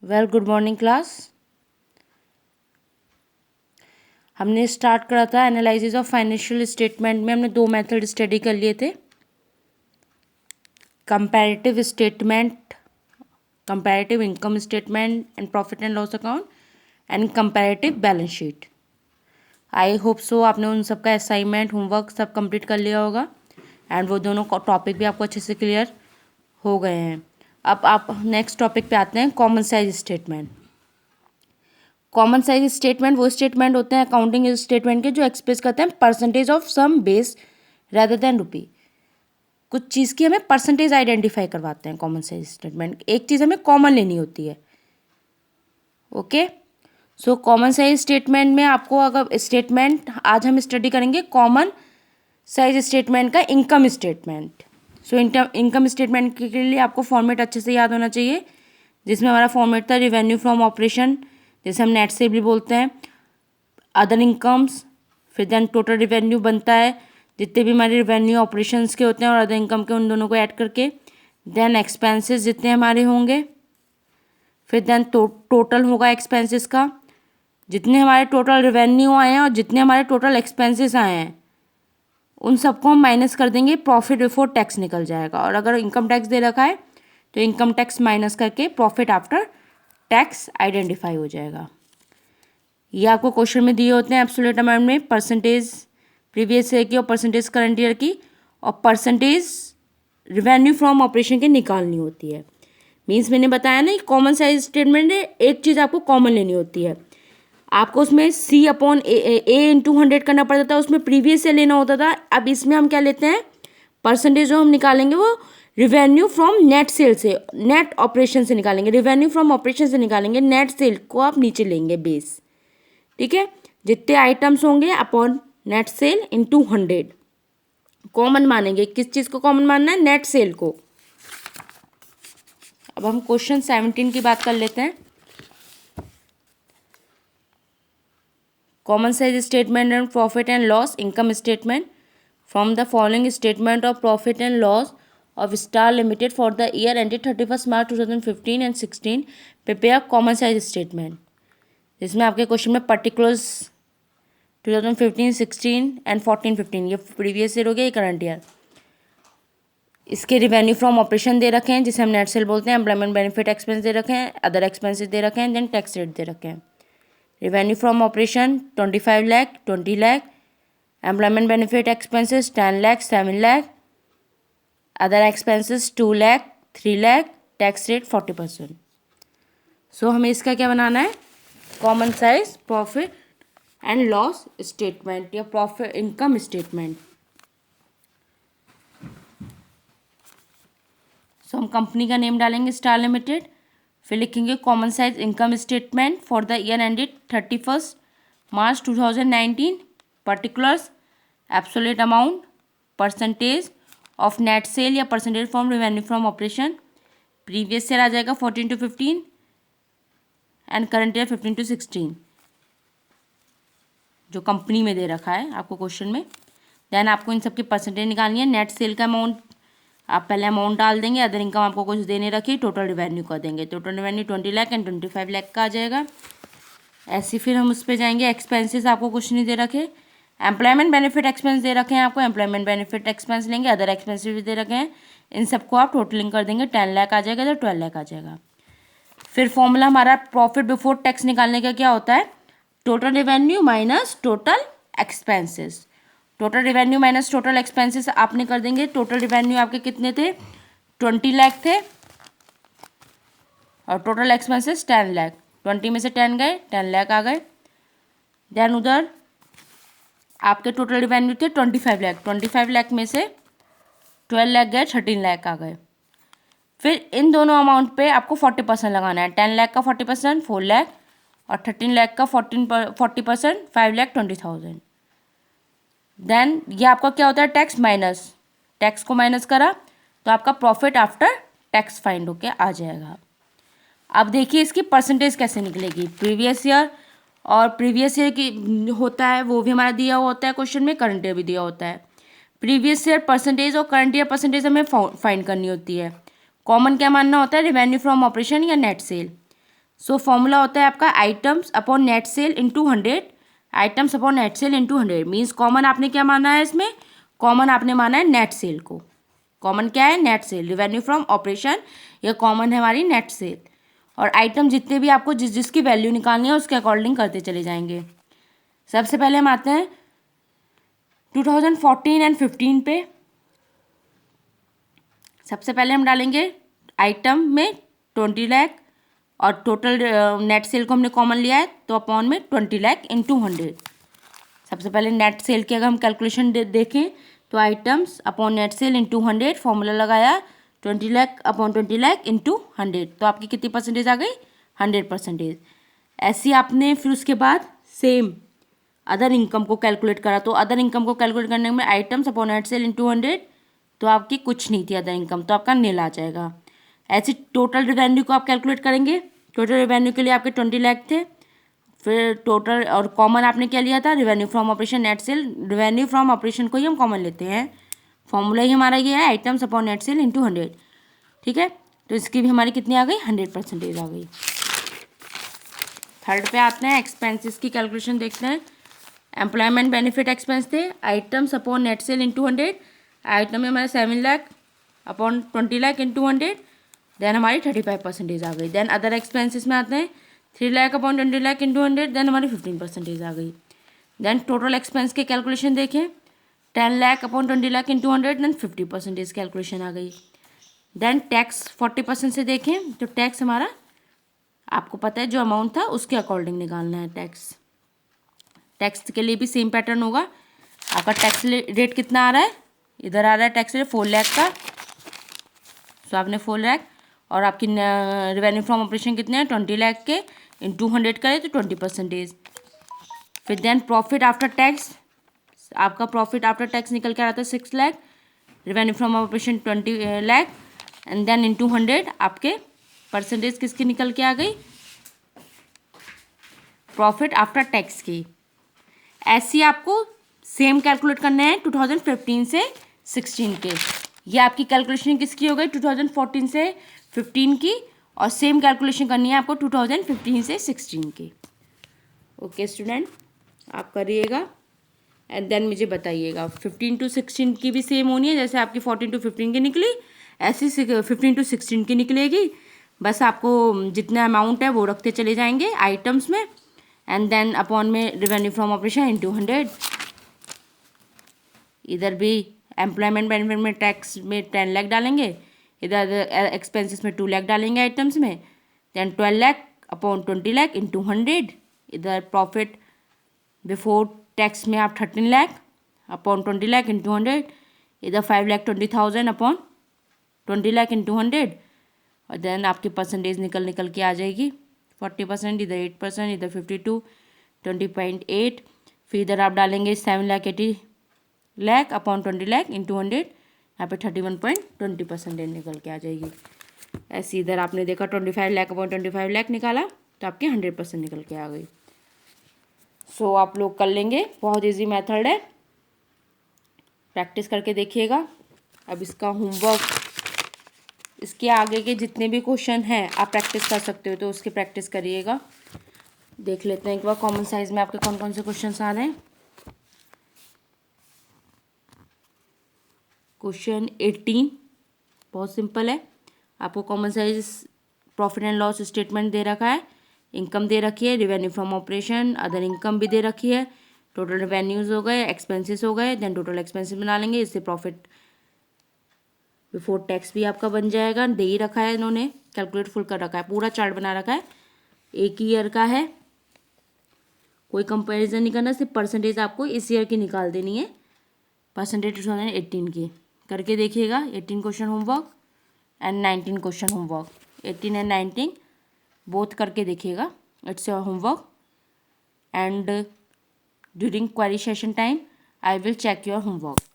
Well good morning class. हमने start करा था एनालिसिस ऑफ फाइनेंशियल स्टेटमेंट में हमने दो मेथड स्टडी कर लिए थे, comparative statement, comparative income statement and profit and loss account and comparative balance sheet. I hope so आपने उन सब का असाइनमेंट होमवर्क सब कंप्लीट कर लिया होगा एंड वो दोनों टॉपिक भी आपको अच्छे से क्लियर हो गए हैं। अब आप नेक्स्ट टॉपिक पे आते हैं, common size statement. Common size statement वो स्टेटमेंट होते हैं अकाउंटिंग स्टेटमेंट के जो एक्सप्रेस करते हैं percentage of some base rather than rupee. कुछ चीज़ की हमें परसेंटेज आइडेंटिफाई करवाते हैं कॉमन साइज स्टेटमेंट। एक चीज़ हमें कॉमन लेनी होती है। Okay, so common size statement में आपको अगर स्टेटमेंट आज हम स्टडी करेंगे कॉमन साइज स्टेटमेंट का income statement. So income statement के लिए आपको फॉर्मेट अच्छे से याद होना चाहिए, जिसमें हमारा फॉर्मेट था रेवेन्यू फ्रॉम ऑपरेशन, जैसे हम नेट से भी बोलते हैं, अदर इनकम्स, फिर देन टोटल रिवेन्यू बनता है जितने भी हमारे रिवेन्यू ऑपरेशंस के होते हैं और अदर इनकम के, उन दोनों को ऐड करके, देन एक्सपेंसेस जितने हमारे होंगे, फिर देन टोटल होगा एक्सपेंसेस का, जितने हमारे टोटल रिवेन्यू आए हैं और जितने हमारे टोटल एक्सपेंसेस आए हैं उन सबको हम माइनस कर देंगे, प्रॉफिट बिफोर टैक्स निकल जाएगा। और अगर इनकम टैक्स दे रखा है तो इनकम टैक्स माइनस करके प्रॉफिट आफ्टर टैक्स आइडेंटिफाई हो जाएगा। ये आपको क्वेश्चन में दिए होते हैं एब्सोल्यूट अमाउंट में, परसेंटेज प्रीवियस ईयर की और परसेंटेज करंट ईयर की, और परसेंटेज रिवेन्यू फ्रॉम ऑपरेशन की निकालनी होती है। मीन्स मैंने बताया ना, कॉमन साइज स्टेटमेंट है, एक चीज़ आपको कॉमन लेनी होती है। आपको उसमें C अपॉन ए इंटू 100 करना पड़ता था, उसमें प्रीवियस ईयर लेना होता था। अब इसमें हम क्या लेते हैं, परसेंटेज जो हम निकालेंगे वो रिवेन्यू फ्रॉम नेट सेल से, नेट ऑपरेशन से निकालेंगे, रिवेन्यू फ्रॉम ऑपरेशन से निकालेंगे, नेट सेल को आप नीचे लेंगे बेस। ठीक है, जितने आइटम्स होंगे upon net sale into 100 common मानेंगे। किस चीज़ को कॉमन मानना है, नेट सेल को। अब हम क्वेश्चन 17 की बात कर लेते हैं। Common size statement and profit and loss income statement from the following statement of profit and loss of star limited for the year ended 31 March 2015 and 16 prepare common size statement. जिसमें आपके question में particulars 2015, 16 and 14, 15 ये previous year हो गया, ये current year. इसके revenue from operation दे रखे हैं जिसे हम नेट सेल बोलते हैं, एम्प्लॉयमेंट बेनिफिट एक्सपेंस दे रखे हैं, अदर एक्सपेंसेस दे रखे हैं, देन टैक्स रेट दे रखे हैं। Revenue from operation 25 lakh, 20 lakh, employment benefit expenses 10 lakh, 7 lakh, other expenses 2 lakh, 3 lakh, tax rate 40%। सो हमें इसका क्या बनाना है, common size profit and loss statement या प्रॉफिट इनकम स्टेटमेंट। सो हम कंपनी का नेम डालेंगे स्टार लिमिटेड, फिर लिखेंगे common size income statement for the year ended 31 March 2019, particulars, absolute amount, percentage of net cell या percentage from revenue from operation, previous year आ जाएगा 14 to 15 and current year 15 to 16 जो company में दे रखा है आपको क्वेश्चन में। देन आपको इन सबकी परसेंटेज निकालनी है। नेट सेल का अमाउंट आप पहले अमाउंट डाल देंगे, अदर इनकम आपको कुछ देने रखी, टोटल रिवेन्यू कर देंगे। Total revenue 20 lakh and 25 lakh का आ जाएगा। ऐसे फिर हम उस पर जाएंगे, एक्सपेंसेस आपको कुछ नहीं दे रखे, एम्प्लॉयमेंट बेनिफिट एक्सपेंस दे रखे हैं आपको, एम्प्लॉयमेंट बेनिफिट एक्सपेंस लेंगे, अदर एक्सपेंसेस भी दे रखे हैं, इन सबको आप टोटलिंग कर देंगे, 10 लाख आ जाएगा तो 12 लाख आ जाएगा। फिर फॉर्मूला हमारा प्रॉफिट बिफोर टैक्स निकालने का क्या होता है, total revenue minus total expenses. Total revenue minus total expenses आपने कर देंगे। टोटल रिवेन्यू आपके कितने थे, 20 लाख थे और टोटल एक्सपेंसेस 10 लाख, 20 में से 10 गए, 10 लाख आ गए। देन उधर आपके टोटल रिवेन्यू थे 25 लाख, 25 लाख में से 12 लाख गए, 13 लाख आ गए। फिर इन दोनों अमाउंट पे आपको 40% लगाना है, 10 लाख का 40% 4 लाख और 13 लाख का 40% 5 लाख 20,000। देन ये आपका क्या होता है, टैक्स माइनस, टैक्स को माइनस करा तो आपका प्रॉफिट आफ्टर टैक्स फाइंड होके आ जाएगा। अब देखिए इसकी परसेंटेज कैसे निकलेगी, प्रीवियस ईयर और प्रीवियस ईयर की होता है वो भी हमारा दिया हुआ होता है क्वेश्चन में, करंट ईयर भी दिया होता है। प्रीवियस ईयर परसेंटेज और करंट ईयर परसेंटेज हमें फाइंड करनी होती है। कॉमन क्या मानना होता है, रिवेन्यू फ्रॉम ऑपरेशन या नेट सेल। सो फॉर्मूला होता है आपका items upon net sale into 100, items upon net sale into 100 means common आपने क्या माना है इसमें, कॉमन आपने माना है नेट सेल को। कॉमन क्या है, net cell, revenue from operation, यह कॉमन है हमारी नेट सेल। और आइटम जितने भी आपको जिसकी वैल्यू निकालनी है उसके अकॉर्डिंग करते चले जाएंगे। सबसे पहले हम आते हैं 2014 एंड 15 पे। सबसे पहले हम डालेंगे आइटम में 20 लाख और टोटल नेट सेल को हमने कॉमन लिया है तो अपॉन में 20 लाख इंटू 100। सबसे पहले नेट सेल की अगर हम कैलकुलेशन देखें तो items upon net sale into 100, formula लगाया 20 लाख अपॉन 20 लाख इंटू 100, तो आपकी कितनी परसेंटेज आ गई, 100%। ऐसे आपने फिर उसके बाद सेम अदर इनकम को कैलकुलेट करा, तो अदर इनकम को कैलकुलेट करने में items upon net sale into 100, तो आपकी कुछ नहीं थी अदर इनकम, तो आपका नील आ जाएगा। ऐसे टोटल रिवेन्यू को आप कैलकुलेट करेंगे, टोटल रिवेन्यू के लिए आपके 20 लाख थे, फिर टोटल और कॉमन आपने क्या लिया था, revenue from operation net cell, revenue from operation को ही हम कॉमन लेते हैं, फॉर्मूला ही हमारा ये है items upon net sale into 100, ठीक है। तो इसकी भी हमारी कितनी आ गई, 100% आ गई। थर्ड पे आते हैं, एक्सपेंसेस की कैलकुलेशन देखते हैं। एम्प्लॉयमेंट बेनिफिट एक्सपेंस थे items upon net sale into 100, item में हमारे 7 lakh upon 20 lakh into 100, then हमारी 35% आ गई। देन अदर एक्सपेंसेस में आते हैं 3 lakh upon 20 lakh into 100, then हमारी 15% आ गई। देन टोटल एक्सपेंस के कैलकुलेशन देखें 10 lakh upon 20 lakh into 100, then 50% calculation आ गई। देन टैक्स 40% से देखें तो टैक्स हमारा आपको पता है जो अमाउंट था उसके अकॉर्डिंग निकालना है टैक्स। टैक्स के लिए भी सेम पैटर्न होगा। आपका टैक्स रेट कितना आ रहा है, इधर आ रहा है टैक्स रेट 4 लाख का, सो आपने 4 लाख, और आपकी रिवेन्यू फ्रॉम ऑपरेशन कितने हैं 20 लाख के, इंटू 100 करें तो 20%। फिर देन प्रॉफिट आफ्टर टैक्स, आपका प्रॉफिट आफ्टर टैक्स निकल के आ रहा था 6 lakh, revenue from operation 20 lakh, and then into 100 आपके परसेंटेज किसकी निकल के आ गई, प्रॉफिट आफ्टर टैक्स की। ऐसी आपको सेम कैलकुलेट करने हैं 2015 से 16 के। ये आपकी कैलकुलेशन किसकी हो गई 2014 से 15 की, और सेम कैलकुलेशन करनी है आपको 2015 से 16 की। ओके स्टूडेंट, आप करिएगा एंड देन मुझे बताइएगा। 15 to 16 की भी सेम होनी है, जैसे आपकी 14 to 15 की निकली ऐसी 15 to 16 की निकलेगी। बस आपको जितना अमाउंट है वो रखते चले जाएंगे आइटम्स में, एंड देन अपॉन में रिवेन्यू फ्रॉम ऑपरेशन इंटू 100। इधर भी एम्प्लॉयमेंट बेनिफिट में टैक्स में 10 लाख डालेंगे, इधर एक्सपेंसेस में 2 लाख डालेंगे आइटम्स में, then 12 lakh upon 20 lakh into 100। इधर प्रॉफिट बिफोर टैक्स में आप 13 लाख अपॉन 20 लाख इंटू 100, इधर 5,20,000 अपॉन 20 लाख इंटू 100, और देन आपकी परसेंटेज निकल के आ जाएगी 40%, इधर 8%, इधर 52, 20.8। फिर इधर आप डालेंगे 7,80,000 अपॉन 20 लाख इंटू 100, यहाँ पे 31.20% निकल के आ जाएगी। ऐसे इधर आपने देखा 25 लाख अपॉन 25 लाख निकाला तो आपके 100% निकल के आ गई। सो आप लोग कर लेंगे, बहुत इजी मेथड है, प्रैक्टिस करके देखिएगा। अब इसका होमवर्क, इसके आगे के जितने भी क्वेश्चन हैं आप प्रैक्टिस कर सकते हो, तो उसकी प्रैक्टिस करिएगा। देख लेते हैं एक बार कॉमन साइज में आपके कौन कौन से क्वेश्चन आ रहे हैं। क्वेश्चन 18 बहुत सिंपल है। आपको common size profit and loss statement दे रखा है, इनकम दे रखी है, revenue from operation, other income भी दे रखी है, टोटल रिवेन्यूज़ हो गए, एक्सपेंसेस हो गए, देन टोटल एक्सपेंसेस बना लेंगे, इससे प्रॉफिट बिफोर टैक्स भी आपका बन जाएगा। दे ही रखा है, इन्होंने कैलकुलेट फुल कर रखा है, पूरा चार्ट बना रखा है, एक ही ईयर का है, कोई कंपैरिजन नहीं करना, सिर्फ परसेंटेज आपको इस ईयर की निकाल देनी है, परसेंटेज 2018 की। करके देखिएगा 18 question homework and 19 question homework, 18 and 19 both करके देखिएगा, it's your homework. And during query session time I will check your homework.